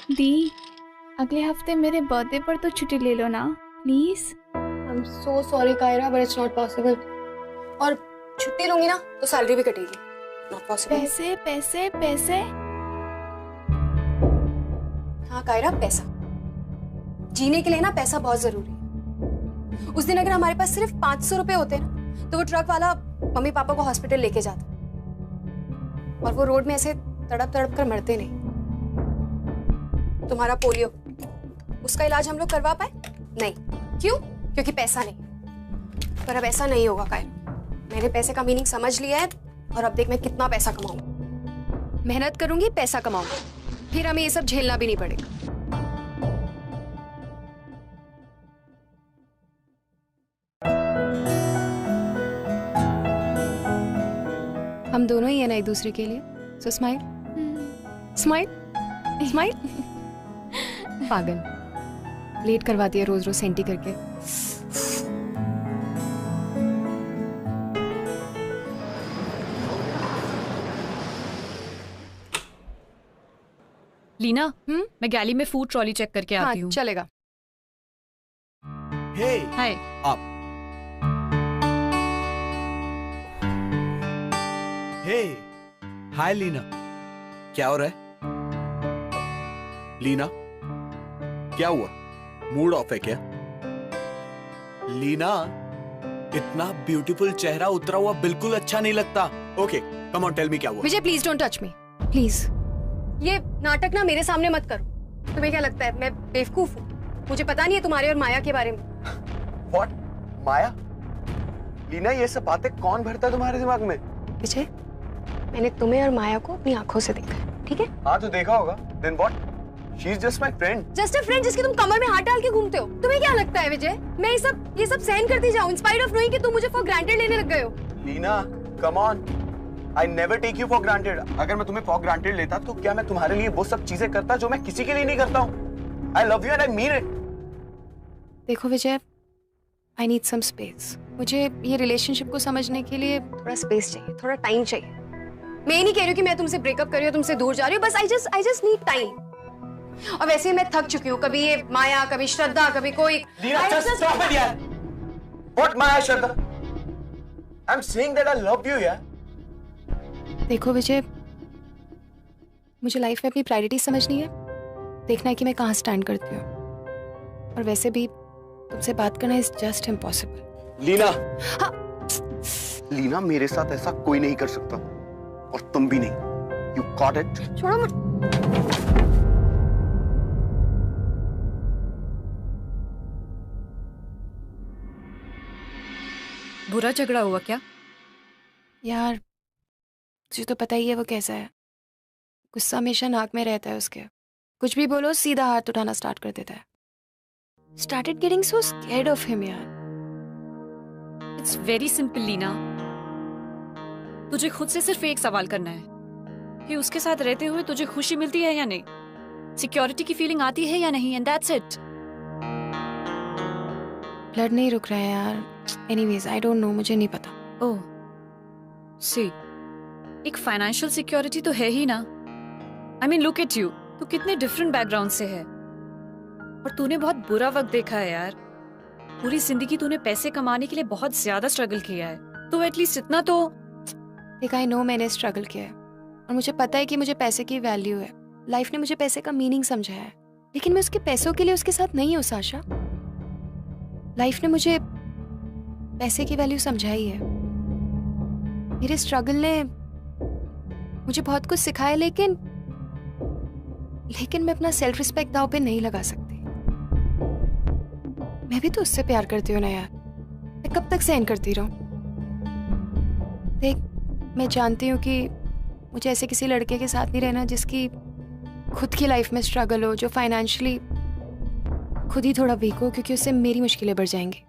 दी, अगले हफ्ते मेरे बर्थडे पर तो छुट्टी ले लो ना please. I am so sorry Kaira but it's not possible. और छुट्टी लूंगी ना तो सैलरी भी कटेगी। Not possible. पैसे पैसे पैसे। हाँ कायरा, पैसा जीने के लिए ना पैसा बहुत जरूरी है। उस दिन अगर हमारे पास सिर्फ 500 रुपए होते ना तो वो ट्रक वाला मम्मी पापा को हॉस्पिटल लेके जाता और वो रोड में ऐसे तड़प तड़प कर मरते नहीं। तुम्हारा पोलियो, उसका इलाज हम लोग करवा पाए नहीं। क्यों? क्योंकि पैसा नहीं। पर अब ऐसा नहीं होगा कायरा, मैंने पैसे का मीनिंग समझ लिया है और अब देख मैं कितना पैसा कमाऊंगी। मेहनत करूंगी, पैसा कमाऊंगी, फिर हमें ये सब झेलना भी नहीं पड़ेगा। हम दोनों ही है ना एक दूसरे के लिए, सो स्माइल स्माइल स्माइल। पागल, लेट करवाती है रोज रोज सेंटी करके। लीना, मैं गैली में फूड ट्रॉली चेक करके आती हूँ। चलेगा। हे हाय। आप। हे हाय लीना, क्या हो रहा है? लीना क्या हुआ? मूड ऑफ है क्या? लीना, इतना ब्यूटीफुल चेहरा उतरा हुआ बिल्कुल अच्छा नहीं लगता। Okay come on tell me क्या हुआ? Vijay please don't touch me please. ये नाटक ना मेरे सामने मत करो। तुम्हें क्या लगता है मैं बेवकूफ हूँ? मुझे पता नहीं है तुम्हारे और माया के बारे में। What? माया? लीना ये सब बातें कौन भरता है तुम्हारे दिमाग में? विजय, मैंने तुम्हें और माया को अपनी आंखों से देखा है, ठीक है? हाँ तो देखा होगा। Then what? She is just my friend. Just a friend जिसके तुम कमर में हाथ डाल के घूमते हो। तुम्हें क्या लगता है विजय मैं ये सब सहन करती जाऊं इन स्पाइट ऑफ नोइंग कि तुम मुझे फॉर ग्रांटेड लेने लग गए हो? Leena come on. I never take you for granted. अगर मैं तुम्हें for granted लेता तो क्या मैं तुम्हारे लिए वो सब चीजें करता जो मैं किसी के लिए नहीं करता हूँ? I love you and I mean it. देखो विजय, I need some space. मुझे ये रिलेशनशिप को समझने के लिए थोड़ा स्पेस चाहिए, थोड़ा टाइम चाहिए। मैं ये नहीं कह रही हूँ कि मैं तुमसे ब्रेकअप कर रही हूँ, तुमसे दूर जा रही हूँ, बस I just need time. और वैसे मैं थक चुकी हूँ, कभी ये माया, कभी श्रद्धा, कभी कोई। लीना just stop it यार. What Maya Shraddha? I'm saying that I love you यार. देखो विजय, मुझे लाइफ में अपनी प्रायोरिटी समझनी है, देखना है कि मैं कहाँ स्टैंड करती हूँ। और वैसे भी तुमसे बात करना इज जस्ट इम्पॉसिबल। लीना, हाँ। लीना मेरे साथ ऐसा कोई नहीं कर सकता और तुम भी नहीं। You got it? छोड़ो मत। बुरा झगड़ा हुआ क्या? यार तुझे तो पता ही है वो कैसा है। गुस्सा हमेशा नाक में रहता है उसके। कुछ भी बोलो सीधा हाथ उठाना स्टार्ट कर देता है। Started getting so scared of him यार। It's very simple Leena. तुझे खुद से सिर्फ एक सवाल करना है कि उसके साथ रहते हुए तुझे खुशी मिलती है या नहीं, सिक्योरिटी की फीलिंग आती है या नहीं, एंड दैट्स इट। ब्लड नहीं रुक रहा है यार। एनीवेज आई डोंट नो, मुझे नहीं पता। ओह सी, एक फाइनेंशियल सिक्योरिटी तो है ही ना। I mean look at you, तू कितने डिफरेंट बैकग्राउंड से है और तूने बहुत बुरा वक्त देखा है यार। पूरी जिंदगी तूने पैसे कमाने के लिए बहुत ज्यादा स्ट्रगल किया है, तो एटलीस्ट इतना तो देख। आई नो मैंने स्ट्रगल किया है और मुझे पता है कि मुझे पैसे की वैल्यू है। लाइफ ने मुझे पैसे का मीनिंग समझाया है, लेकिन मैं उसके पैसों के लिए उसके साथ नहीं हूँ साशा। लाइफ ने मुझे पैसे की वैल्यू समझाई है। मेरे स्ट्रगल ने मुझे बहुत कुछ सिखाया, लेकिन मैं अपना सेल्फ रिस्पेक्ट दांव पे नहीं लगा सकती। मैं भी तो उससे प्यार करती हूँ ना यार, मैं कब तक सहन करती रहूं? देख, मैं जानती हूँ कि मुझे ऐसे किसी लड़के के साथ नहीं रहना जिसकी खुद की लाइफ में स्ट्रगल हो, जो फाइनेंशियली खुद ही थोड़ा वीक हो, क्योंकि उससे मेरी मुश्किलें बढ़ जाएंगी।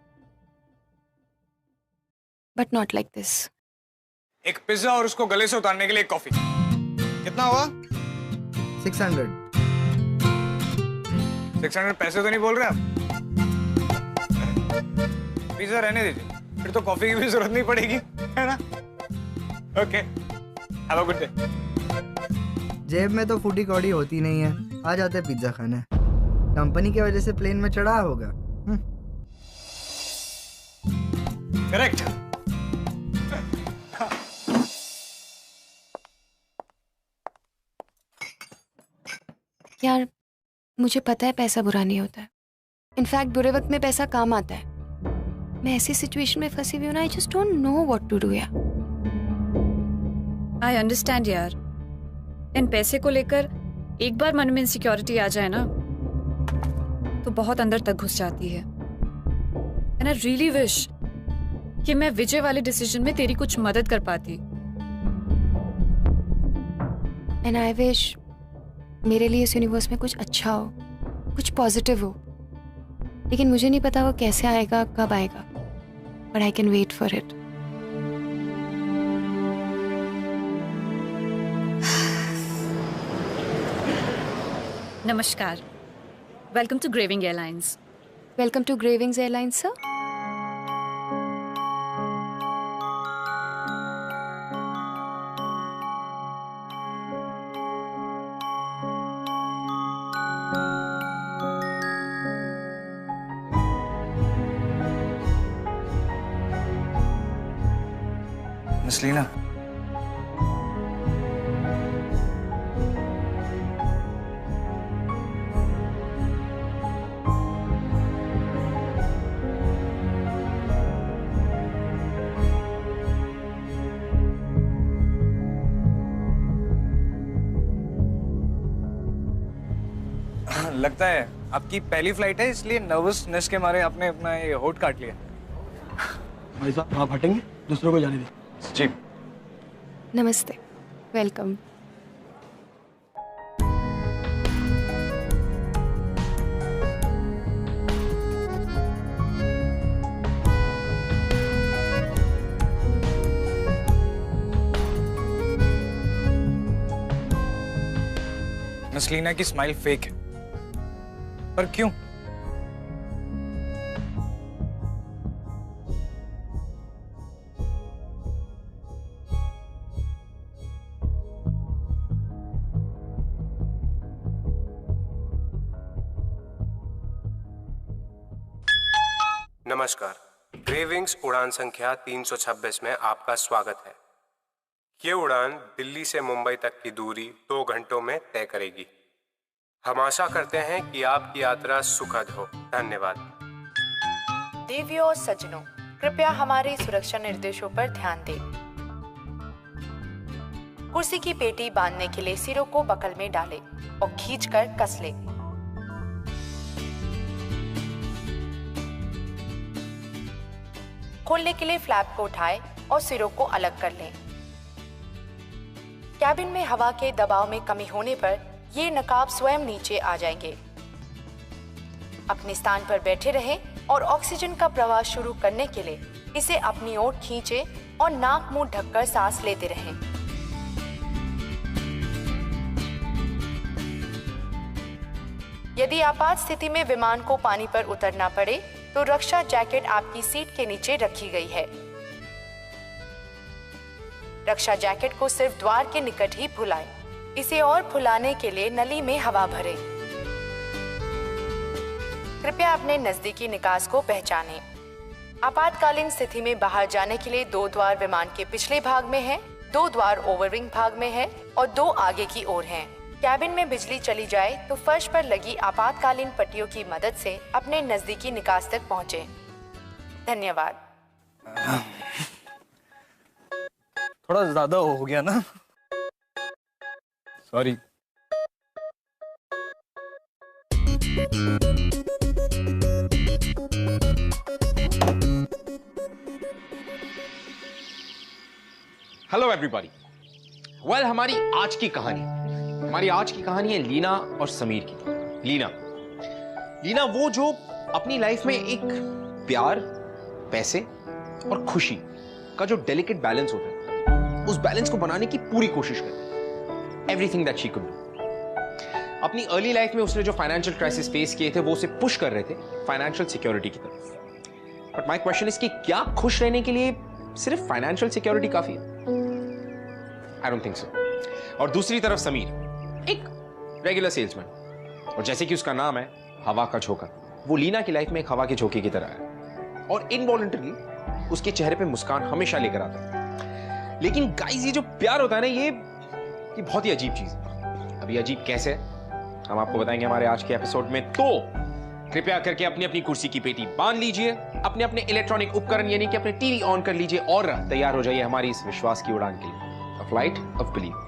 But not like this. एक पिज्जा और उसको गले से उतारने के लिए एक कॉफी। कितना हुआ? 600। 600 पैसे तो नहीं बोल रहे आप? पिज्जा रहने दीजिए, फिर तो कॉफी की भी जरूरत नहीं पड़ेगी, है ना? Okay, have a good day. जेब में तो फूटी कौड़ी होती नहीं है, आ जाते पिज्जा खाने। कंपनी की वजह से प्लेन में चढ़ा होगा। करेक्ट। यार मुझे पता है पैसा बुरा नहीं होता है। इनफैक्ट बुरे वक्त में पैसा काम आता है। मैं ऐसी सिचुएशन में फंसी हुई हूँ ना, I just don't know what to do यार। आई अंडरस्टैंड यार, इन पैसे को लेकर एक बार मन में इनसिक्योरिटी आ जाए ना तो बहुत अंदर तक घुस जाती है। एंड आई रियली विश कि मैं विजय वाले डिसीजन में तेरी कुछ मदद कर पाती। एंड आई विश मेरे लिए इस यूनिवर्स में कुछ अच्छा हो, कुछ पॉजिटिव हो, लेकिन मुझे नहीं पता वो कैसे आएगा, कब आएगा, but I can wait for it. नमस्कार, welcome to Graving airlines. Welcome to Gravings airlines sir. Miss Leena, लगता है आपकी पहली फ्लाइट है, इसलिए नर्वसनेस के मारे आपने अपना ये होठ काट लिया। भाई साहब आप हटेंगे, दूसरों को जाने दें। जी। नमस्ते, वेलकम। मिस लीना की स्माइल फेक है, पर क्यों? नमस्कार, ग्रेविंग्स उड़ान संख्या 326 में आपका स्वागत है। ये उड़ान दिल्ली से मुंबई तक की दूरी 2 घंटों में तय करेगी। हम आशा करते हैं कि आपकी यात्रा सुखद हो। धन्यवाद। देवियों और सज्जनों, कृपया हमारे सुरक्षा निर्देशों पर ध्यान दें। कुर्सी की पेटी बांधने के लिए सिरों को बकल में डालें और खींचकर कस लें। खोलने के लिए फ्लैप को उठाएं और सिरों को अलग कर लें। कैबिन में हवा के दबाव में कमी होने पर ये नकाब स्वयं नीचे आ जाएंगे। अपने स्थान पर बैठे रहें और ऑक्सीजन का प्रवाह शुरू करने के लिए इसे अपनी ओर खींचें और नाक मुंह ढककर सांस लेते रहें। यदि आपात स्थिति में विमान को पानी पर उतरना पड़े तो रक्षा जैकेट आपकी सीट के नीचे रखी गई है। रक्षा जैकेट को सिर्फ द्वार के निकट ही फुलाएं। इसे और फुलाने के लिए नली में हवा भरें। कृपया अपने नजदीकी निकास को पहचानें। आपातकालीन स्थिति में बाहर जाने के लिए 2 द्वार विमान के पिछले भाग में हैं, 2 द्वार ओवरविंग भाग में है और 2 आगे की ओर हैं। कैबिन में बिजली चली जाए तो फर्श पर लगी आपातकालीन पट्टियों की मदद से अपने नजदीकी निकास तक पहुंचे। धन्यवाद। थोड़ा ज्यादा हो गया ना, सॉरी। Hello everybody. वेल, हमारी आज की कहानी है लीना और समीर की। लीना वो जो अपनी लाइफ में एक प्यार, पैसे और खुशी का जो डेलिकेट बैलेंस होता है, उस बैलेंस को बनाने की पूरी कोशिश करती है। Everything that she could do. अपनी अर्ली लाइफ में उसने जो फाइनेंशियल क्राइसिस फेस किए थे वो उसे पुश कर रहे थे फाइनेंशियल सिक्योरिटी की तरफ। बट माय क्वेश्चन इज कि क्या खुश रहने के लिए सिर्फ फाइनेंशियल सिक्योरिटी काफी है? I don't think so. और दूसरी तरफ समीर, एक रेगुलर सेल्समैन, और जैसे कि उसका नाम है हवा का झोंका, वो लीना की लाइफ में एक हवा के झोंके की तरह है और इनवॉलंटरी उसके चेहरे पे मुस्कान हमेशा लेकर आता है। लेकिन गाइस, ये जो प्यार होता है ना, ये बहुत ही अजीब चीज है। अब ये अजीब कैसे है हम आपको बताएंगे हमारे आज के एपिसोड में। तो कृपया करके अपनी अपनी कुर्सी की पेटी बांध लीजिए, अपने अपने इलेक्ट्रॉनिक उपकरण यानी कि अपने टीवी ऑन कर लीजिए और तैयार हो जाइए हमारी इस विश्वास की उड़ान के लिए, a flight of belief.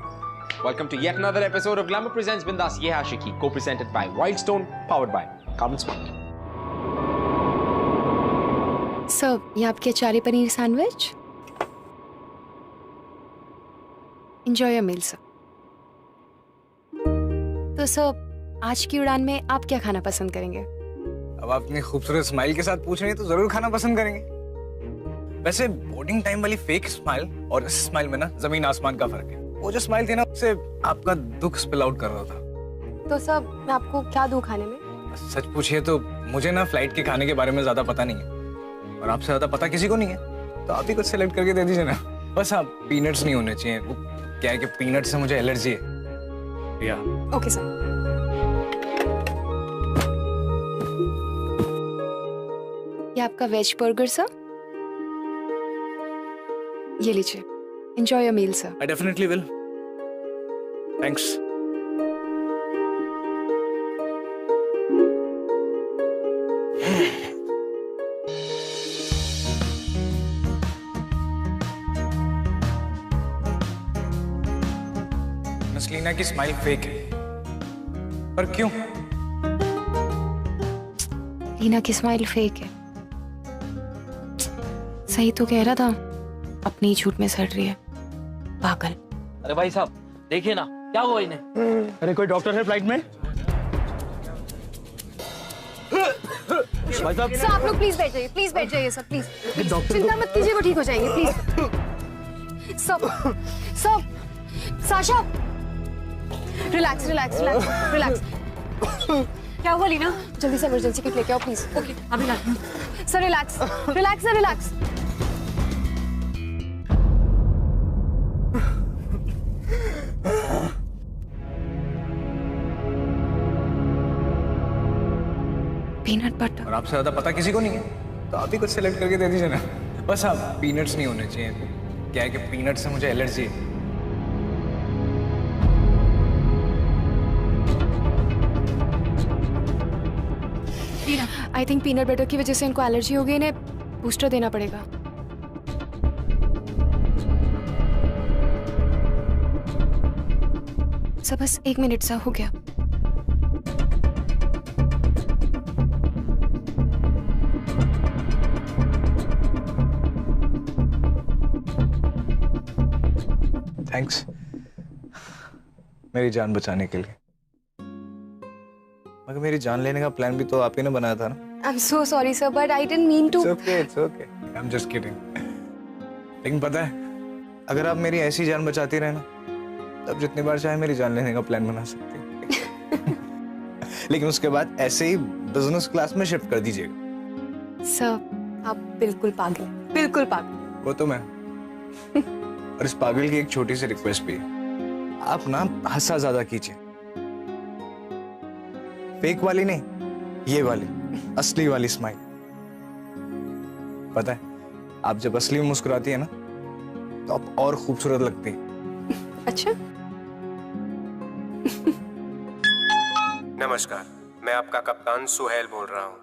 Welcome to yet another episode of Glamour Presents Bindas Ye Hai Aashiki, co-presented by Wildstone, powered by Carbon Smart. Sir, ये आपके achari paneer sandwich. Enjoy your meal, sir. तो सर, आज की उड़ान में आप क्या खाना पसंद करेंगे? अब आप इतनी खूबसूरत स्माइल के साथ पूछ रही हैं तो जरूर खाना पसंद करेंगे। वैसे बोर्डिंग टाइम वाली फेक स्माइल और इस स्माइल में ना जमीन आसमान का फर्क है। वो जो स्माइल थी ना, उससे आपका दुख स्पिल आउट कर रहा था। तो सर, मैं आपको क्या दूं खाने में? सच पूछिए तो मुझे ना फ्लाइट के खाने के बारे में ज्यादा पता नहीं है और आपसे ज्यादा पता किसी को नहीं है, तो आप ही कुछ सेलेक्ट करके दे दीजिए ना। बस आप पीनट्स नहीं होने चाहिए, वो क्या है कि पीनट से मुझे एलर्जी है। या ओके सर। ये आपका वेज बर्गर सर, ये लीजिए। Enjoy your meal, sir. I definitely will. Thanks. Leena की स्माइल फेक है, पर क्यों? लीना की स्माइल फेक है। सही तो कह रहा था, अपने ही झूठ में सड़ रही है, पागल। अरे भाई साहब, देखिए ना क्या हुआ इन्हें। अरे कोई डॉक्टर है फ्लाइट में? भाई साहब, सर आप लोग प्लीज बैठ जाइए, प्लीज बैठ जाइए सर, प्लीज। चिंता मत कीजिए, वो ठीक हो जाएंगे, प्लीज। सब Sasha, relax relax relax relax. क्या हुआ लीना? जल्दी से इमरजेंसी किट लेके आओ प्लीज। ओके, अभी लाती हूँ। Sir relax relax sir, relax. Peanut butter. और आपसे ज्यादा पता किसी को नहीं है, तो आप ही कुछ सेलेक्ट करके दे दीजिए ना। बस आप पीनट्स नहीं होने चाहिए, क्या है कि पीनट से मुझे एलर्जी है। आई थिंक पीनट बटर की वजह से इनको एलर्जी हो गई, इन्हें बूस्टर देना पड़ेगा। सर बस 1 मिनट सा हो गया। थैंक्स मेरी जान बचाने के लिए। मगर मेरी जान लेने का प्लान भी तो आप ही ने बनाया था ना। I'm so sorry sir, but I didn't mean to. It's okay. I'm just kidding. लेकिन पता है, अगर आप मेरी ऐसी जान बचाती रहे ना, तब जितनी बार चाहे मेरी जान लेने का प्लान बना सकती हैं। लेकिन उसके बाद ऐसे ही बिजनेस क्लास में शिफ्ट कर दीजिएगा। सर आप बिल्कुल पागल, बिल्कुल पागल। वो तो मैं। और इस पागल की एक छोटी सी रिक्वेस्ट भी है, आप ना हंसा ज्यादा कीजिए। फेक वाली नहीं, ये वाली असली वाली स्माइल। पता है, आप जब असली में मुस्कुराती है ना, तो आप और खूबसूरत लगती है। अच्छा। नमस्कार, मैं आपका कप्तान सुहेल बोल रहा हूँ।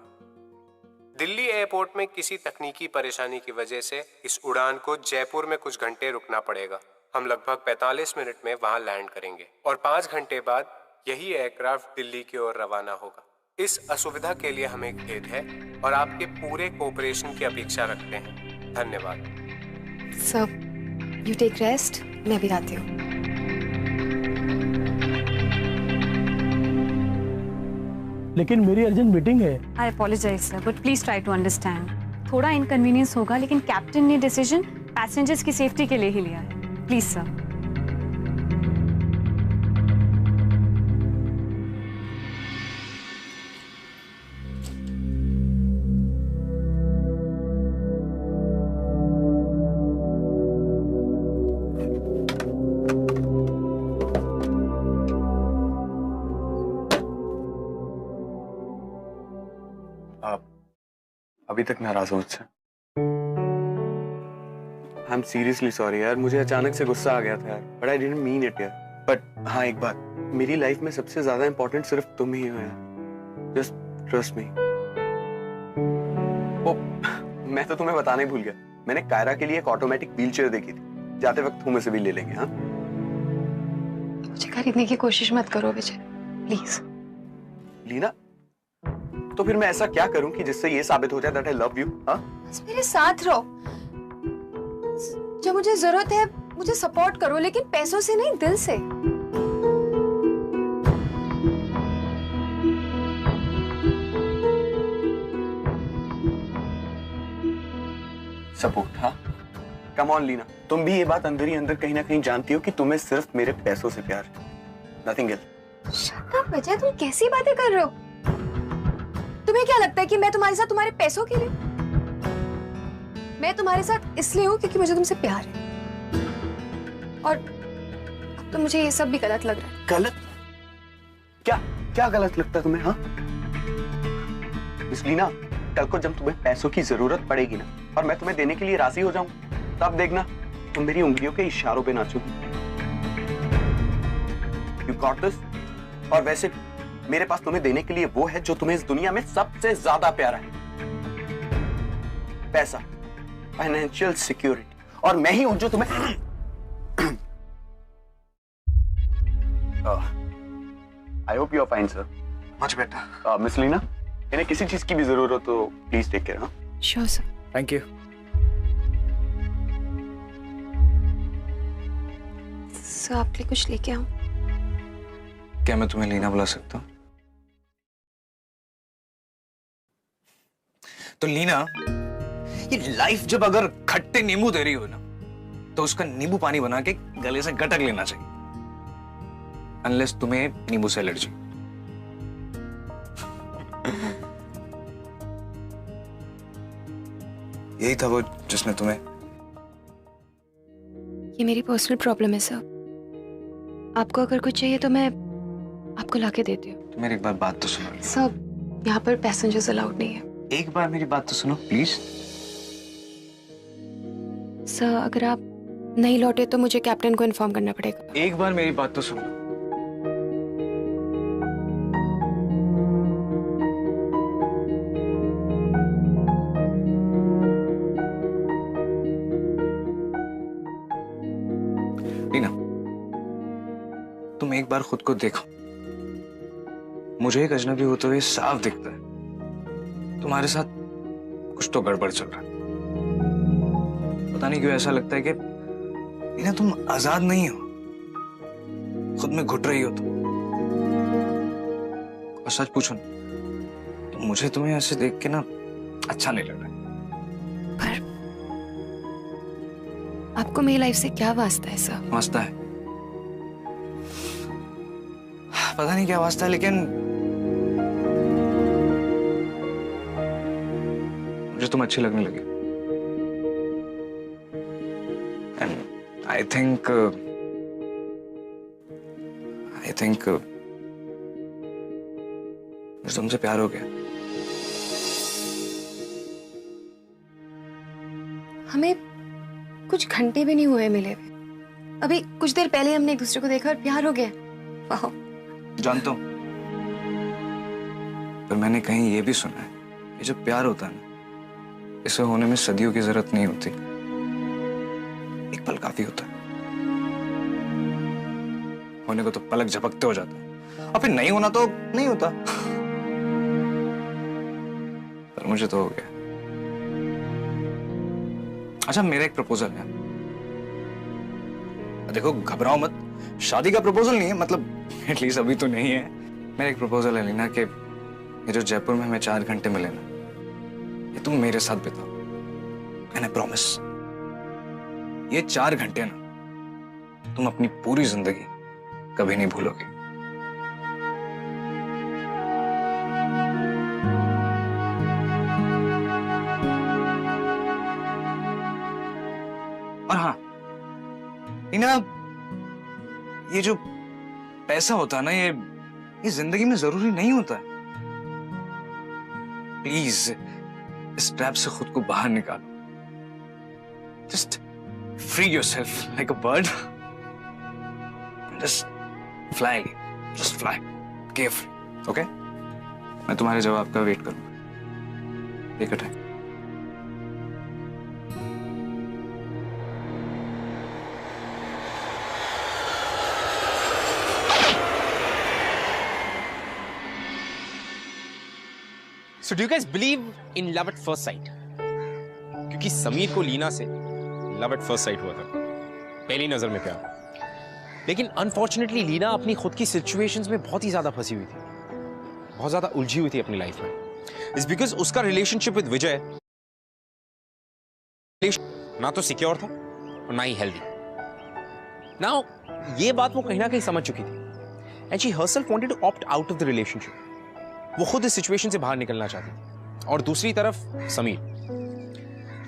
दिल्ली एयरपोर्ट में किसी तकनीकी परेशानी की वजह से इस उड़ान को जयपुर में कुछ घंटे रुकना पड़ेगा। हम लगभग 45 मिनट में वहां लैंड करेंगे और 5 घंटे बाद यही एयरक्राफ्ट दिल्ली की ओर रवाना होगा। इस असुविधा के लिए हमें खेद है और आपके पूरे कोऑपरेशन की अपेक्षा रखते हैं। धन्यवाद। सर यू टेक रेस्ट, मैं भी आती हूँ। लेकिन मेरी अर्जेंट मीटिंग है। I apologise sir, but please try to understand. थोड़ा इनकन्वीनियंस होगा, लेकिन कैप्टन ने डिसीजन पैसेंजर्स की सेफ्टी के लिए ही लिया है। Please sir. अभी तक नाराज हो मुझसे? आई एम सीरियसली सॉरी यार, मुझे अचानक से गुस्सा आ गया था यार, but I didn't mean it यार। बट हाँ एक बात, मेरी लाइफ में सबसे ज्यादा इंपॉर्टेंट सिर्फ तुम ही हो यार, जस्ट ट्रस्ट मी। ओ, मैं तो तुम्हें बताना ही भूल गया, मैंने कायरा के लिए एक ऑटोमेटिक व्हीलचेयर देखी थी, जाते वक्त तुम्हें से भी ले लेंगे। हाँ मुझे खरीदने की कोशिश मत करो विजय, प्लीज। लीना, तो फिर मैं ऐसा क्या करूं कि जिससे ये साबित हो जाए दैट आई लव यू? हाँ बस मेरे साथ रहो, जब मुझे जरूरत है मुझे सपोर्ट करो, लेकिन पैसों से नहीं, दिल से। सपोर्ट? हाँ कम ऑन लीना, तुम भी ये बात अंदर ही अंदर कहीं ना कहीं जानती हो कि तुम्हें सिर्फ मेरे पैसों से प्यार है, नथिंग एल्स। शट अप विजय, तुम कैसी बातें कर रहे हो? तुम्हें क्या लगता है कि मैं तुम्हारे साथ तुम्हारे पैसों के लिए? मैं तुम्हारे साथ इसलिए हूं क्योंकि मुझे तुमसे प्यार है, और अब तो मुझे ये सब भी गलत लग रहा है। गलत? क्या क्या गलत लगता है तुम्हें? हाँ मिस लीना, कल को जब तुम्हें पैसों की जरूरत पड़ेगी ना, और मैं तुम्हें देने के लिए राजी हो जाऊं, तब देखना तुम मेरी उंगलियों के इशारों पे नाचोगी। You got this? और वैसे मेरे पास तुम्हें देने के लिए वो है जो तुम्हें इस दुनिया में सबसे ज्यादा प्यारा है, पैसा, फाइनेंशियल सिक्योरिटी, और मैं ही हूं जो तुम्हें I hope you are fine sir. Much better. Miss Leena, इन्हें किसी चीज की भी जरूरत हो तो प्लीज टेक केयर। हाँ sure sir. Thank you. Sir आपके लिए कुछ लेके आऊं? क्या मैं तुम्हें लीना बुला सकता हूँ? तो लीना, ये लाइफ जब अगर खट्टे नींबू दे रही हो ना, तो उसका नींबू पानी बना के गले से गटक लेना चाहिए, अनलेस तुम्हें नींबू से एलर्जी। यही था वो जिसने तुम्हें। ये मेरी पर्सनल प्रॉब्लम है सर, आपको अगर कुछ चाहिए तो मैं आपको लाके देती हूँ। तो मेरी एक बार बात तो सुनो। सर यहाँ पर पैसेंजर्स अलाउड नहीं है। एक बार मेरी बात तो सुनो प्लीज। सर अगर आप नहीं लौटे तो मुझे कैप्टन को इन्फॉर्म करना पड़ेगा। एक बार मेरी बात तो सुनो। लीना, तुम एक बार खुद को देखो, मुझे एक अजनबी होते हुए साफ दिखता है तुम्हारे साथ कुछ तो गड़बड़ चल रहा है। पता नहीं क्यों ऐसा लगता है कि लीना तुम आजाद नहीं हो, खुद में घुट रही हो तुम। और सच पूछो ना, तो मुझे तुम्हें ऐसे देख के ना अच्छा नहीं लग रहा है। पर आपको मेरी लाइफ से क्या वास्ता है सर? वास्ता है, पता नहीं क्या वास्ता है, लेकिन मुझे तुम अच्छी लगने लगी। एंड आई थिंक मुझे तुमसे प्यार हो गया। हमें कुछ घंटे भी नहीं हुए मिले हुए, अभी कुछ देर पहले हमने एक दूसरे को देखा और प्यार हो गया। वाह। जानता हूं, पर मैंने कहीं ये भी सुना है कि जब प्यार होता है ना, इसे होने में सदियों की जरूरत नहीं होती, एक पल काफी होता है। होने को तो पलक झपकते हो जाता है, और फिर नहीं होना तो नहीं होता। पर मुझे तो हो गया। अच्छा, मेरा एक प्रपोजल है, देखो घबराओ मत, शादी का प्रपोजल नहीं है, मतलब एटलीस्ट अभी तो नहीं है। मेरा एक प्रपोजल है लीना कि ये जो जयपुर में हमें 4 घंटे मिले ना, ये तुम मेरे साथ बिताओ, एंड आई प्रॉमिस ये 4 घंटे ना तुम अपनी पूरी जिंदगी कभी नहीं भूलोगे। और हाँ लीना, ये जो पैसा होता है ना, ये जिंदगी में जरूरी नहीं होता है। प्लीज इस ट्रैप से खुद को बाहर निकालो। Just free yourself like a bird. Just fly, just fly carefree. Okay, मैं तुम्हारे जवाब का वेट करूंगा। Take a time. So do you guys believe in love at first sight? क्योंकि समीर को लीना से लव एट फर्स्ट साइट हुआ था, पहली नजर में प्यार। लेकिन अनफॉर्चुनेटली लीना अपनी खुद की सिचुएशंस में बहुत ही ज्यादा फंसी हुई थी, बहुत ज्यादा उलझी हुई थी अपनी लाइफ में। इट्स बिकॉज उसका रिलेशनशिप विद विजय ना तो सिक्योर था और ना ही हेल्दी। नाउ ये बात वो कहीं ना कहीं समझ चुकी थी and she herself wanted to opt out of the relationship. वो खुद इस सिचुएशन से बाहर निकलना चाहती थी। और दूसरी तरफ समीर,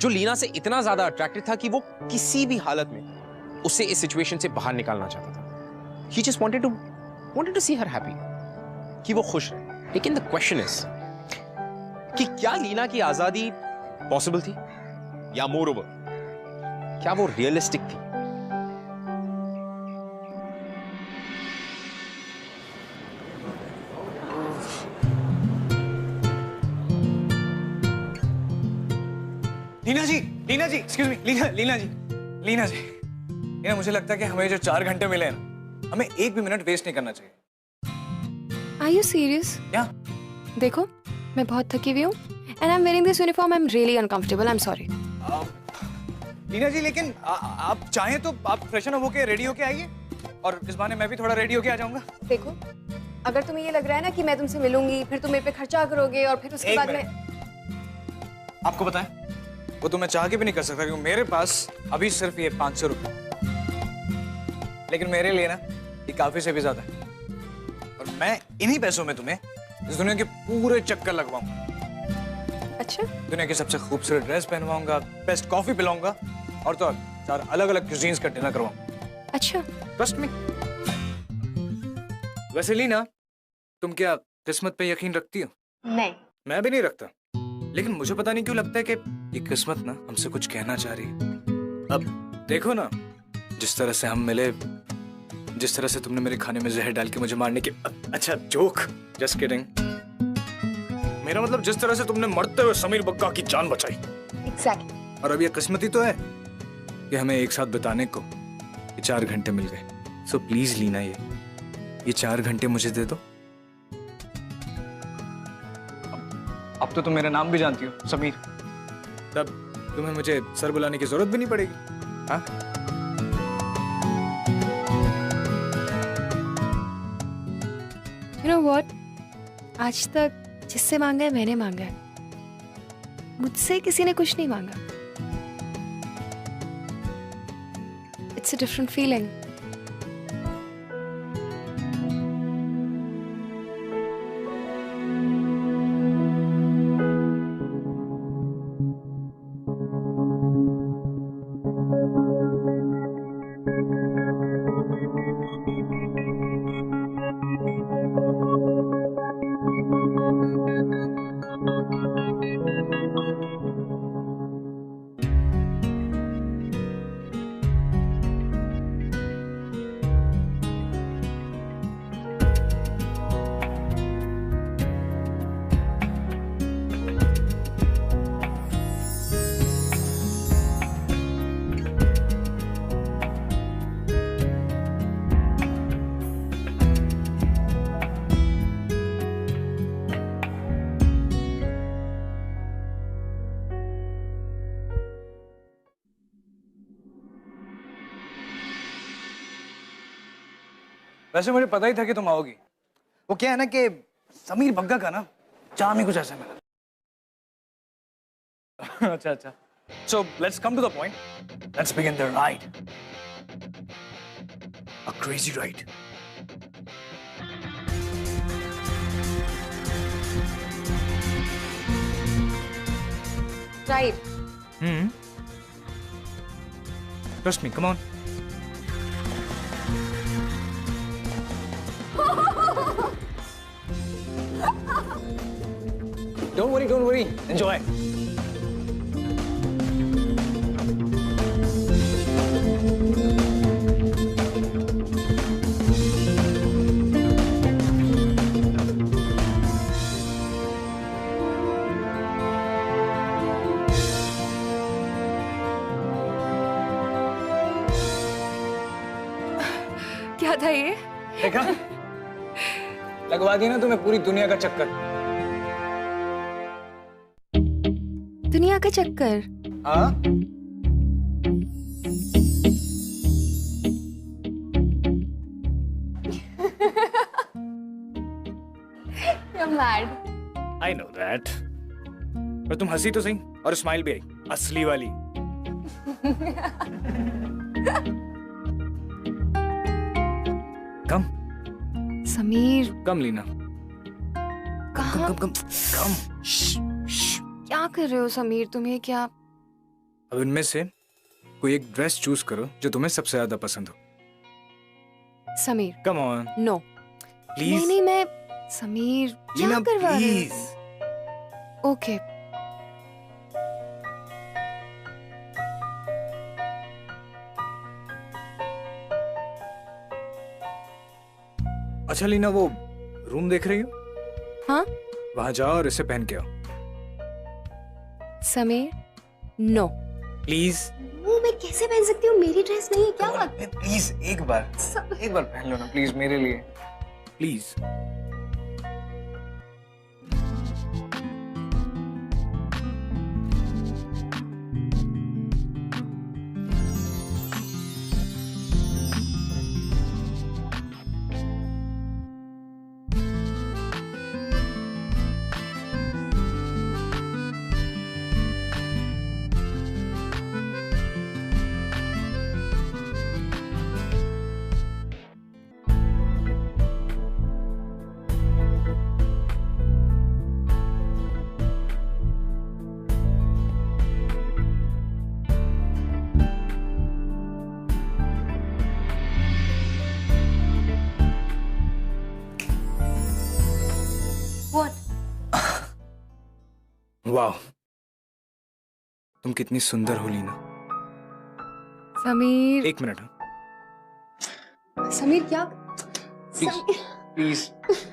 जो लीना से इतना ज्यादा अट्रैक्टेड था कि वो किसी भी हालत में उसे इस सिचुएशन से बाहर निकालना चाहता था। He just wanted to see her happy, कि वो खुश रहे। लेकिन the question is कि क्या लीना की आजादी पॉसिबल थी, या मोर ओवर क्या वो रियलिस्टिक थी? लीना जी, एक्सक्यूज मी, लीना जी, मुझे लगता है कि हमें जो 4 घंटे मिले हैं ना, हमें एक भी मिनट वेस्ट नहीं करना चाहिए। Are you serious? क्या? देखो, मैं बहुत थकी हुई हूँ and I'm wearing this uniform. I'm really uncomfortable. I'm sorry. Leena जी, लेकिन आप चाहें तो आप फ्रेशन अप होके रेडी होके आइए और इस बहाने मैं भी थोड़ा रेडी होके आ जाऊंगा। देखो, अगर तुम्हें ये लग रहा है ना कि मैं तुमसे मिलूंगी, फिर तुम मेरे पे खर्चा करोगे और फिर उसके बाद में आपको बताएं, वो तो मैं चाह के भी नहीं कर सकता क्योंकि मेरे पास अभी सिर्फ ये 500 रुपये, लेकिन मेरे लिए ना ये काफी से भी ज्यादा है और मैं इन्हीं पैसों में तुम्हें इस दुनिया के पूरे चक्कर लगवाऊंगा। अच्छा? दुनिया की सबसे खूबसूरत ड्रेस पहनवाऊंगा, बेस्ट कॉफी पिलाऊंगा और तो 4 अलग-अलग क्यूजीन्स का डिनर करवाऊंगा। अच्छा? Trust me. वैसे लीना, तुम क्या किस्मत पे यकीन रखती हो? नहीं। मैं भी नहीं रखता, लेकिन मुझे पता नहीं क्यों लगता है कि ये किस्मत ना हमसे कुछ कहना चाह रही है। अब देखो ना, जिस तरह से हम मिले, जिस तरह से तुमने मेरे खाने में जहर डाल के मुझे मारने की, अच्छा जोक, जस्ट किडिंग। मेरा मतलब जिस तरह से तुमने मरते हुए समीर बग्गा की जान बचाई। Exactly. और अब ये किस्मत ही तो है कि हमें एक साथ बिताने को ये 4 घंटे मिल गए। सो प्लीज लीना, ये 4 घंटे मुझे दे दो। अब तो तुम मेरा नाम भी जानती हो, समीर। तब तुम्हें मुझे सर बुलाने की जरूरत भी नहीं पड़ेगी। हाँ? You know what? आज तक जिससे मांगा है मैंने मांगा है, मुझसे किसी ने कुछ नहीं मांगा। It's a different feeling. वैसे मुझे पता ही था कि तुम आओगी। वो क्या है ना कि समीर बग्गा का ना चार्म ही कुछ ऐसा मिला। अच्छा। So let's come to the point. Let's begin the ride. A crazy ride. Right. Trust me, come on. Don't worry. Enjoy. क्या था ये? देखा, लगवा दी ना तुम्हें पूरी दुनिया का चक्कर। दुनिया का चक्कर? हाँ। You're mad. I know that. पर तुम हंसी तो सही, और स्माइल भी आई, असली वाली। कम समीर, कम लीना, कहाँ? कम। क्या कर रहे हो समीर? तुम्हें क्या? अब इनमें से कोई एक ड्रेस चूज करो जो तुम्हें सबसे ज्यादा पसंद हो। Sameer, come on. No please. नहीं, मैं समीर क्या लीना, करवा रहे प्लीज। हो? ओके। अच्छा लीना, वो रूम देख रही हो? हाँ। वहां जाओ और इसे पहन के आओ। Sameer, no please. वो मैं कैसे पहन सकती हूँ? मेरी ड्रेस नहीं है क्या बात? प्लीज एक बार पहन लो ना प्लीज, मेरे लिए प्लीज। वाह, तुम कितनी सुंदर हो लीना। समीर, एक मिनट। समीर क्या? प्लीज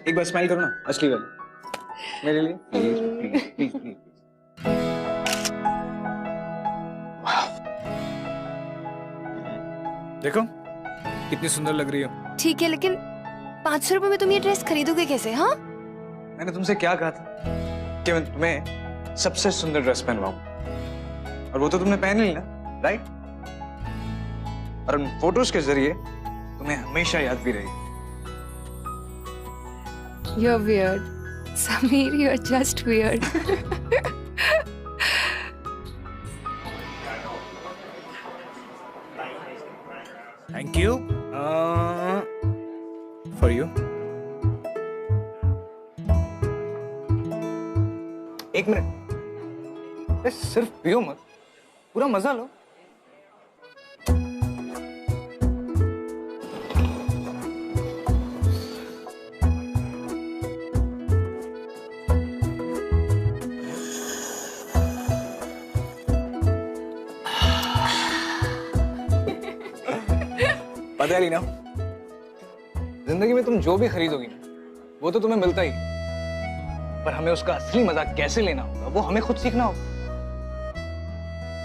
एक बार स्माइल करो ना, असली वाली मेरे लिए। Please please please. देखो कितनी सुंदर लग रही हो। ठीक है, लेकिन 500 रुपए में तुम ये ड्रेस खरीदोगे कैसे? हाँ, मैंने तुमसे क्या कहा था कि मैं तुम्हें सबसे सुंदर ड्रेस पहनवाऊं, और वो तो तुमने पहन ली ना, राइट? और उन फोटोज के जरिए तुम्हें हमेशा याद भी रहेगी। You're weird. Sameer, you're just weird. Thank you. For you. एक मिनट, सिर्फ पियो मत, पूरा मजा लो। पता है लीना, जिंदगी में तुम जो भी खरीदोगी ना, वो तो तुम्हें मिलता ही, पर हमें उसका असली मजा कैसे लेना होगा वो हमें खुद सीखना होगा।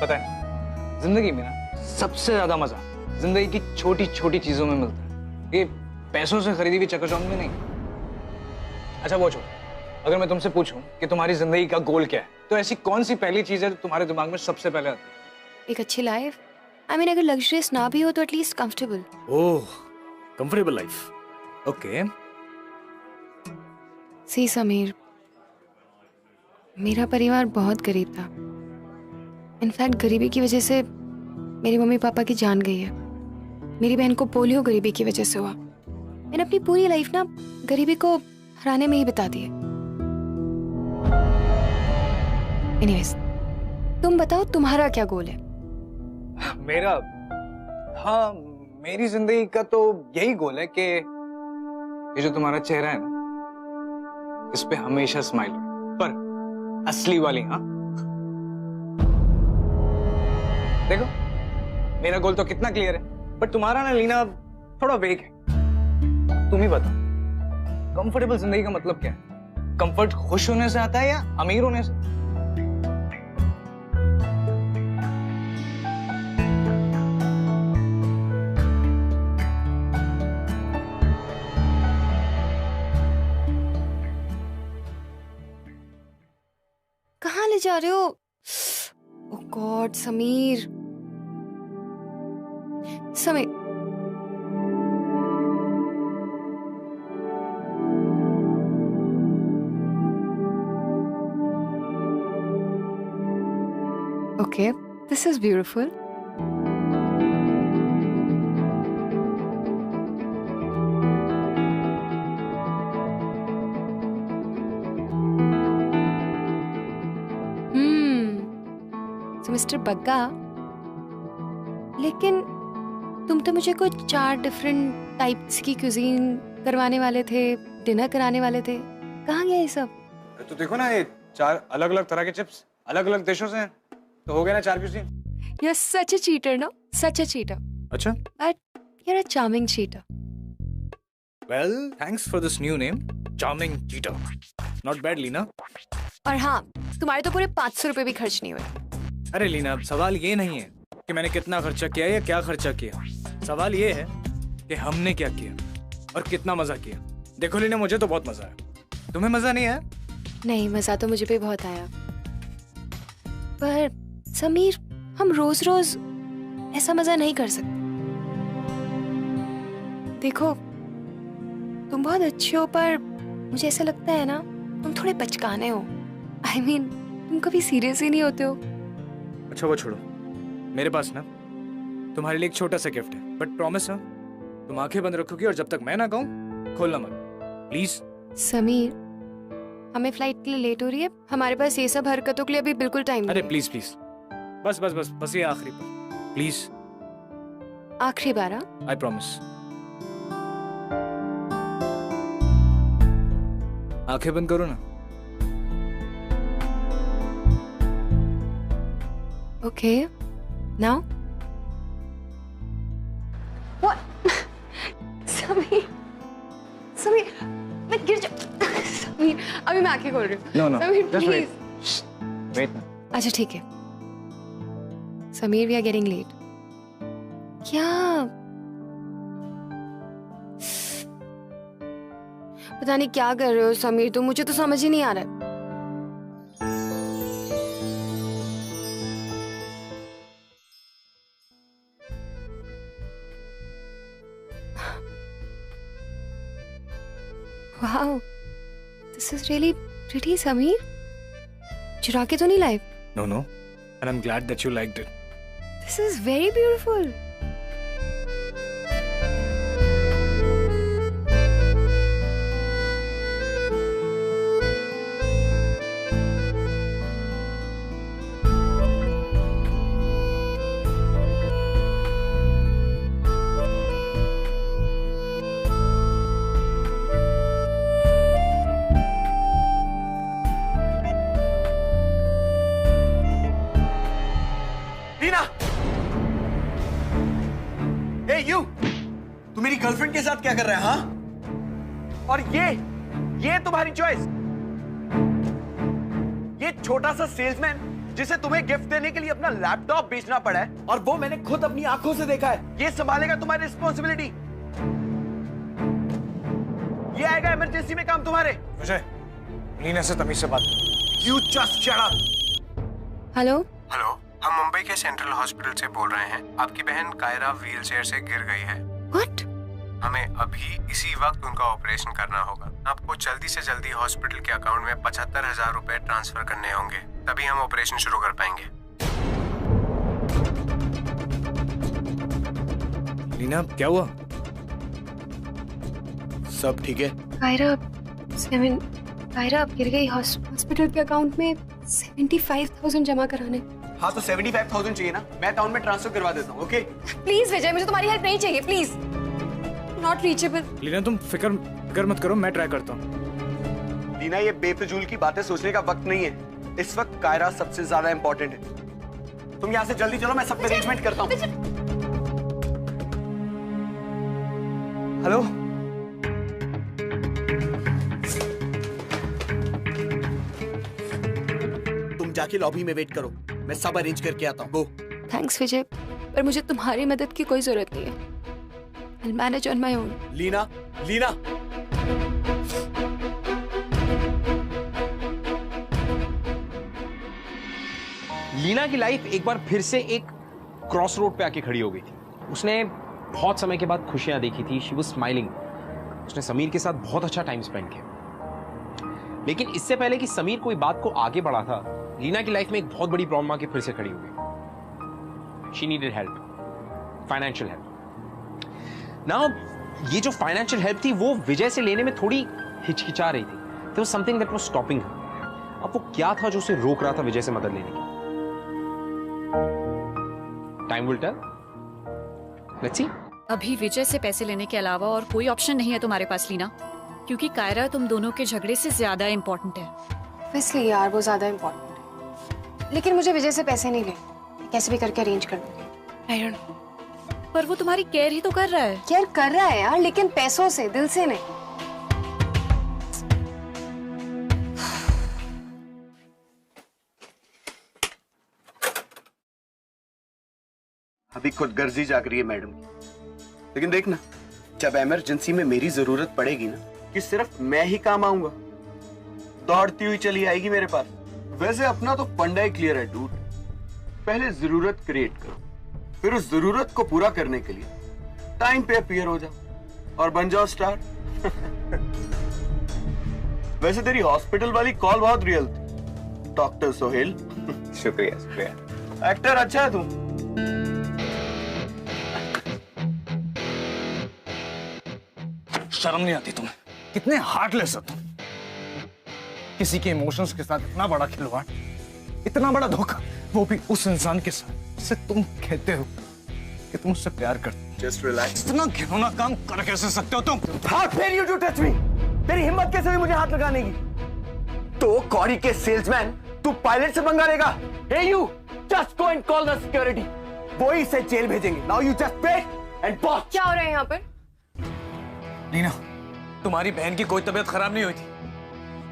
पता है, जिंदगी में ना सबसे ज्यादा मजा जिंदगी की छोटी छोटी चीजों में मिलता है, ये पैसों से खरीदी हुई चकाचौंध में नहीं। अच्छा वो छोड़ो, अगर मैं तुमसे पूछूं कि तुम्हारी जिंदगी का गोल क्या है, तो ऐसी कौन सी पहली चीज है जो तुम्हारे दिमाग में सबसे पहले आती है? एक अच्छी लाइफ। I mean, अगर लग्जरियस ना भी हो तो एटलीस्ट कंफर्टेबल। ओह, कंफर्टेबल लाइफ। ओके। सी समीर, मेरा परिवार बहुत गरीब था। इनफैक्ट गरीबी की वजह से मेरी मम्मी पापा की जान गई है। मेरी बहन को पोलियो गरीबी की वजह से हुआ। मैंने अपनी पूरी लाइफ ना गरीबी को हराने में ही बिता दी है। एनीवेज, तुम बताओ तुम्हारा क्या गोल है? मेरा, हाँ, मेरी जिंदगी का तो यही गोल है कि ये जो तुम्हारा चेहरा है ना, इस पे हमेशा स्माइल, पर असली वाली। हाँ देखो, मेरा गोल तो कितना क्लियर है, बट तुम्हारा ना लीना थोड़ा वेग है। तुम ही बताओ, कंफर्टेबल जिंदगी का मतलब क्या है? कंफर्ट खुश होने से आता है या अमीर होने से? जा रहे हो? Oh God Sameer. Sameer Okay, this is beautiful. So Mr. Bagga, लेकिन तुम तो मुझे कुछ 4 डिफरेंट टाइप्स की क्यूजीन करवाने वाले थे, डिनर कराने वाले थे, कहाँ गया ये सब? तो देखो ना, ये 4 अलग-अलग तरह के चिप्स अलग-अलग देशों से हैं, तो हो गया ना 4 cuisine. You're such a cheater, no? Such a cheater. अच्छा? But you're a charming cheater. Well, thanks for this new name, charming cheater. Not bad, Leena. और हाँ, तुम्हारे तो पूरे 500 रुपए भी खर्च नहीं हुए। अरे लीना, सवाल ये नहीं है कि मैंने कितना खर्चा किया या क्या खर्चा किया। सवाल ये है कि हमने क्या किया और कितना मजा किया। देखो लीना, मुझे तो बहुत मजा आया। तुम्हें मजा नहीं आया? नहीं, मजा तो मुझे भी बहुत आया। पर समीर, हम रोज रोज ऐसा मजा नहीं कर सकते। देखो, तुम बहुत अच्छे हो, पर मुझे ऐसा लगता है ना, तुम थोड़े बचकाने हो। I mean, तुम कभी सीरियस ही नहीं होते हो। अच्छा वो छोड़ो, मेरे पास ना तुम्हारे लिए एक छोटा सा गिफ्ट है, बट प्रॉमिस ना, तुम आंखें बंद रखोगी और जब तक मैं ना कहूँ खोलना मत, प्लीज। समीर, हमें फ्लाइट के लिए लेट हो रही है, हमारे पास ये सब हरकतों के लिए अभी बिल्कुल टाइम नहीं। अरे प्लीज प्लीज, बस बस बस बस ये आखिरी बार, प्लीज। आखिरी बार? I promise. आंखें बंद करो ना। Okay, now? What? Sameer, Sameer, मैं गिर जाऊँ। समीर, अभी मैं आंखें खोल रही हूँ। No, no, Sameer, just please. wait ना। अच्छा ठीक है। Sameer, we are getting late. क्या? पता नहीं क्या कर रहे हो समीर, तो मुझे तो समझ ही नहीं आ रहा है। Wow, this is really pretty, Sameer. चुरा के तो नहीं लाए? No, no, and I'm glad that you liked it. This is very beautiful. तू मेरी गर्लफ्रेंड के साथ क्या कर रहा है? हाँ? और ये तुम्हारी चॉइस? ये छोटा सा सेल्समैन जिसे तुम्हें गिफ्ट देने के लिए अपना लैपटॉप बेचना पड़ा है, और वो मैंने खुद अपनी आंखों से देखा है। ये संभालेगा तुम्हारी रिस्पॉन्सिबिलिटी? ये आएगा इमरजेंसी में काम तुम्हारे? विजय, लीना से तमीज से बात। You just shut up. Hello? Hello, हम मुंबई के सेंट्रल हॉस्पिटल से बोल रहे हैं। आपकी बहन कायरा व्हीलचेयर से गिर गई है। What? हमें अभी इसी वक्त उनका ऑपरेशन करना होगा। आपको जल्दी से जल्दी हॉस्पिटल के अकाउंट में 75,000 रुपए ट्रांसफर करने होंगे, तभी हम ऑपरेशन शुरू कर पाएंगे। लीना, क्या हुआ? सब ठीक है? कायरा गिर गई। हॉस्पिटल के अकाउंट में 75,000 जमा कराने। हाँ तो 75,000 चाहिए ना, मैं अकाउंट में ट्रांसफर करवा देता हूँ। ओके? प्लीज विजय, मुझे तुम्हारी हेल्प नहीं चाहिए, प्लीज। Not reachable. लीना, तुम फिक्र मत करो, मैं ट्राई करता हूँ। लीना, ये बेफिजूल की बातें सोचने का वक्त नहीं है। इस वक्त कायरा सबसे ज्यादा इंपॉर्टेंट है। तुम यहाँ से जल्दी चलो, मैं सब अरेंजमेंट करता हूँ। हेलो? तुम जाके लॉबी में वेट करो, मैं सब अरेंज करके आता हूँ। गो। थैंक्स विजय, पर मुझे तुम्हारी मदद की कोई जरूरत नहीं है। I'll manage on my own. Leena, Leena. Leena की लाइफ एक बार फिर से एक क्रॉस रोड पे आके खड़ी हो गई थी। उसने बहुत समय के बाद खुशियां देखी थी। She was smiling. उसने समीर के साथ बहुत अच्छा टाइम स्पेंड किया। लेकिन इससे पहले कि समीर कोई बात को आगे बढ़ा था, लीना की लाइफ में एक बहुत बड़ी प्रॉब्लम आके फिर से खड़ी हो गई। She needed help, financial help. Now ये जो फाइनेंशियल हेल्प थी वो विजय से लेने में थोड़ी हिचकिचा रही थी। There was something that was stopping her. अब वो क्या था जो उसे रोक रहा था विजय से मदद लेने की? Time will tell. Let's see. अभी विजय से पैसे लेने के अलावा और कोई ऑप्शन नहीं है तुम्हारे पास लीना, क्योंकि कायरा तुम दोनों के झगड़े से ज्यादा इम्पोर्टेंट है। इसलिए यार वो ज्यादा इम्पोर्टेंट है। लेकिन मुझे विजय से पैसे नहीं लेने, कैसे भी करके अरेंज कर दूंगी। I don't know. पर वो तुम्हारी केयर ही तो कर रहा है। केयर कर रहा है यार, लेकिन पैसों से, दिल से नहीं। अभी खुदगर्जी जाग रही है मैडम की। लेकिन देखना, जब इमरजेंसी में मेरी जरूरत पड़ेगी ना, कि सिर्फ मैं ही काम आऊंगा, दौड़ती हुई चली आएगी मेरे पास। वैसे अपना तो फंडा ही क्लियर है डूड। पहले जरूरत क्रिएट करो, फिर उस जरूरत को पूरा करने के लिए टाइम पे अपीयर हो जाओ और बन जाओ स्टार। वैसे तेरी हॉस्पिटल वाली कॉल बहुत रियल थी, डॉक्टर सोहेल। शुक्रिया शुक्रिया। एक्टर अच्छा है तू। शर्म नहीं आती तुम्हें? कितने हार्टलेस हो तुम। किसी के इमोशंस के साथ इतना बड़ा खिलवाड़, इतना बड़ा धोखा, वो भी उस इंसान के साथ जिसे तुम कहते हो कि तुम उससे प्यार करते हो। Just relax. इतना घिनौना काम कर कैसे सकते हो तुम? How dare you to touch me? तेरी हिम्मत कैसे हुई मुझे हाथ लगाने की? तो कौड़ी के सेल्समैन तू पायलट से पंगा लेगा? Hey you, just go and call the security. वो ही इसे जेल भेजेंगे। Now you just wait and watch. क्या हो रहा है यहाँ पर? नीना, तुम्हारी बहन की कोई तबीयत खराब नहीं हुई थी।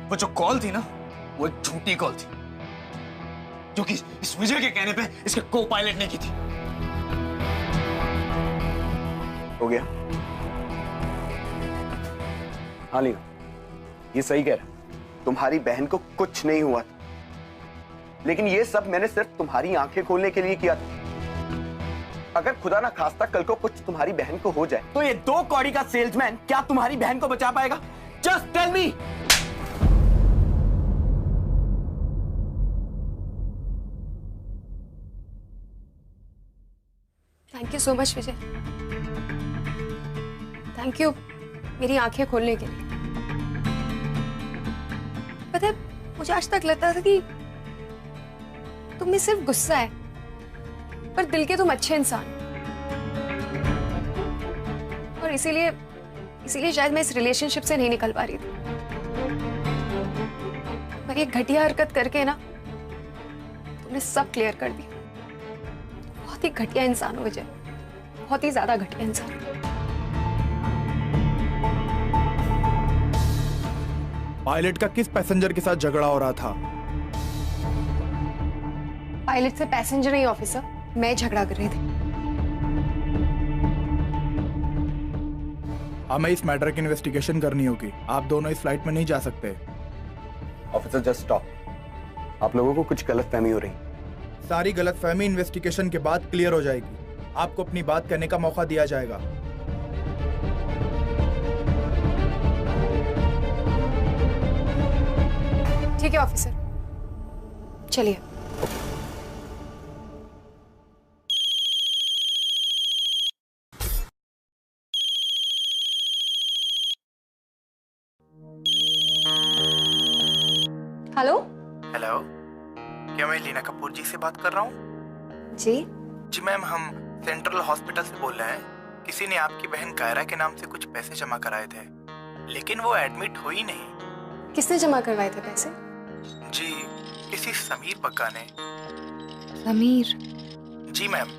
वो जो कॉल थी ना, वो एक झूठी कॉल थी, जो कि इस विजय के कहने पे इसके को पायलट ने की थी। हो गया? हाँ लीना, ये सही कह रहा है। तुम्हारी बहन को कुछ नहीं हुआ था, लेकिन ये सब मैंने सिर्फ तुम्हारी आंखें खोलने के लिए किया था। अगर खुदा ना खास्ता कल को कुछ तुम्हारी बहन को हो जाए, तो ये दो कौड़ी का सेल्समैन क्या तुम्हारी बहन को बचा पाएगा? Just tell me. Thank you so much Vijay, thank you मेरी आंखें खोलने के लिए। पता है, मुझे आज तक लगता था कि तुम में सिर्फ गुस्सा है, पर दिल के तुम अच्छे इंसान। और इसीलिए शायद मैं इस रिलेशनशिप से नहीं निकल पा रही थी। पर एक घटिया हरकत करके ना तुमने सब क्लियर कर दिया। बहुत ही घटिया इंसान हो विजय, बहुत ही ज्यादा घटिया इंसान। पायलट का किस पैसेंजर के साथ झगड़ा हो रहा था? पायलट से पैसेंजर नहीं ऑफिसर, मैं झगड़ा कर रही थी। हमें इस मैटर की इन्वेस्टिगेशन करनी होगी। आप दोनों इस फ्लाइट में नहीं जा सकते। Officer just stop. आप लोगों को कुछ गलतफहमी हो रही। सारी गलतफहमी इन्वेस्टिगेशन के बाद क्लियर हो जाएगी। आपको अपनी बात कहने का मौका दिया जाएगा। ठीक है ऑफिसर, चलिए। हेलो हेलो, क्या मैं लीना कपूर जी से बात कर रहा हूँ? जी मैम, हम सेंट्रल हॉस्पिटल से बोल रहे हैं। किसी ने आपकी बहन कायरा के नाम से कुछ पैसे जमा कराए थे, लेकिन वो एडमिट हुई नहीं। किसने जमा करवाए थे पैसे? जी, किसी समीर पक्का ने। समीर? जी मैम,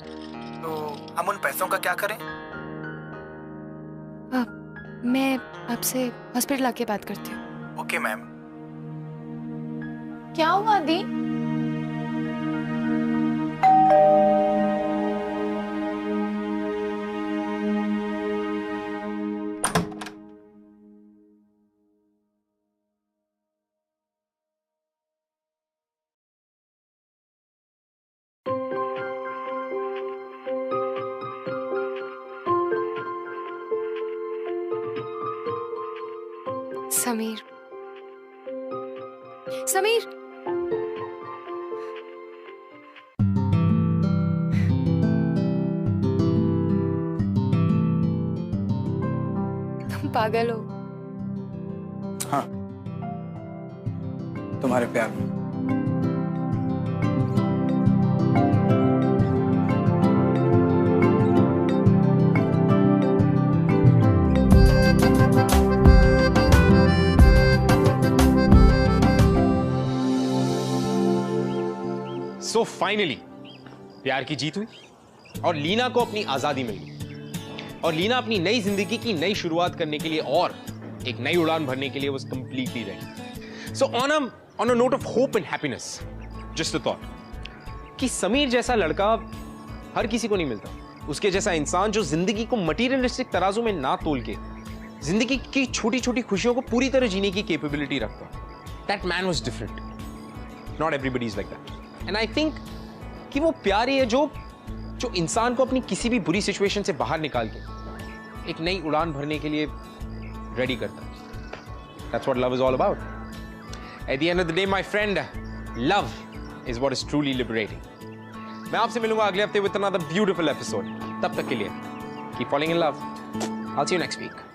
तो हम उन पैसों का क्या करें? मैं आपसे हॉस्पिटल आके बात करती हूँ। Okay ma'am. क्या हुआ दी? समीर, समीर, तुम पागल हो। हाँ, तुम्हारे प्यार में। So finally, प्यार की जीत हुई और लीना को अपनी आजादी मिल गई और लीना अपनी नई जिंदगी की नई शुरुआत करने के लिए और एक नई उड़ान भरने के लिए was completely ready. So on a note of hope and happiness, just a thought कि समीर जैसा लड़का हर किसी को नहीं मिलता, उसके जैसा इंसान जो जिंदगी को मटीरियलिस्टिक तराजू में ना तोल के जिंदगी की छोटी छोटी खुशियों को पूरी तरह जीने की कैपेबिलिटी रखता. That man was different. Not everybody is like that. And I think कि वो प्यार ही है जो इंसान को अपनी किसी भी बुरी सिचुएशन से बाहर निकाल के एक नई उड़ान भरने के लिए रेडी करता है. That's what love is all about. At the end of the day, my friend, love is what is truly liberating. मैं आपसे मिलूंगा अगले हफ्ते with another beautiful episode. तब तक के लिए keep falling in love. I'll see you next week.